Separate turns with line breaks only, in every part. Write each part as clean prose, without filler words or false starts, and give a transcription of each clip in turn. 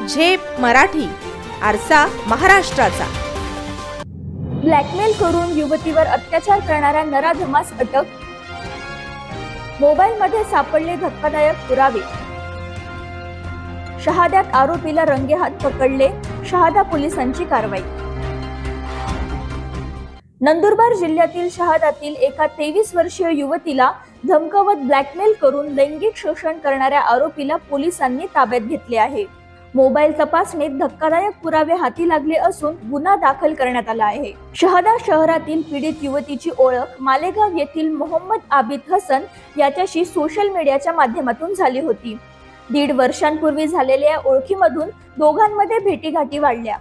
झेप मराठी, आरसा महाराष्ट्राचा।
ब्लॅकमेल करून युवतीवर अत्याचार करणाऱ्या नराधमास अटक। मोबाईलमध्ये सापडले धक्कादायक पुरावे। शहाद्यात आरोपीला रंगेहात पकडले, शहादा पोलिसांची कारवाई। नंदुरबार जिल्ह्यातील शहादातील एका 23 वर्षीय युवतीला धमकावत ब्लॅकमेल करून लैंगिक शोषण करणाऱ्या आरोपीला पोलिसांनी ताब्यात घेतले आहे। मोबाईल तपासणीत धक्कादायक पुरावे हाती लागले असून गुन्हा दाखल करण्यात आला आहे। शहादा शहरातील पीडित युवतीची ओळख मालेगाव येथील मोहम्मद आबिद हसन याच्याशी सोशल मीडियाच्या माध्यमातून झाली होती। 1.5 वर्षांपूर्वी झालेल्या या ओळखीमधून दोघांमध्ये भेटीगाठी वाढल्या।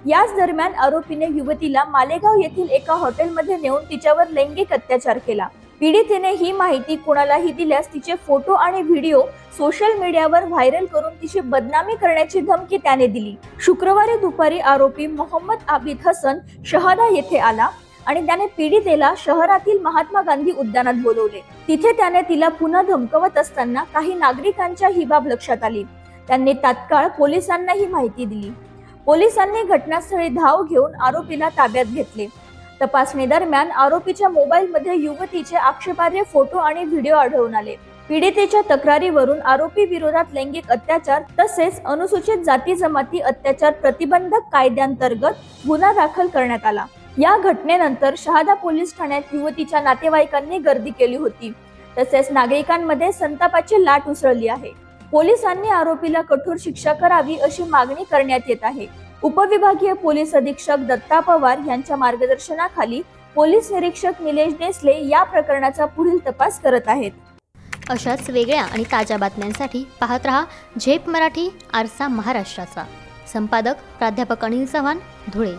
याच दरम्यान आरोपीने युवतीला मालेगाव येथील एका हॉटेलमध्ये नेऊन तिच्यावर लैंगिक अत्याचार केला। पीडितेने ही माहिती कोणालाही दिल्यास तिचे फोटो आणि व्हिडिओ सोशल मीडियावर व्हायरल करून तिची बदनामी करण्याची धमकी त्याने दिली। शुक्रवारी दुपारी आरोपी मोहम्मद आबिद हसन शहादा येथे आला आणि त्याने पीडितेला शहरातील महात्मा गांधी उद्यानात बोलवले। तिथे त्याने तिला पुन्हा धमकवत असताना काही नागरिकांच्या ही बाब लक्षात आली। त्यांनी तात्काळ पोलिसांना ही माहिती दिली। पोलिसांनी घटनास्थळी धाव घेऊन आरोपीला ताब्यात घेतले। तपासणी दरम्यान आरोपीच्या मोबाईलमध्ये युवतीचे आक्षेपार्ह फोटो आणि व्हिडिओ आढळून आले। पीडितेच्या तक्रारीवरून आरोपी विरोधात लैंगिक अत्याचार तसेच अनुसूचित जाती जमाती अत्याचार प्रतिबंधक कायद्यांतर्गत गुन्हा दाखल करण्यात आला। या घटनेनंतर शहादा पोलीस ठाण्यात युवतीच्या नातेवाईकांनी गर्दी केली होती। तसेच नागरिकांमध्ये संतापाची लाट उसळली आहे। पोलिसांनी आरोपीला कठोर शिक्षा करावी अशी मागणी करण्यात येत आहे। उपविभागीय पोलीस अधीक्षक दत्ता पवार यांच्या मार्गदर्शनाखाली पोलीस निरीक्षक निलेश देसले या प्रकरणाचा पुढील तपास करत आहेत।
अशाच वेगळ्या आणि ताज्या बातम्यांसाठी पाहत रहा झेप मराठी, आरसा महाराष्ट्राचा। संपादक प्राध्यापक अनिल चव्हाण, धुळे।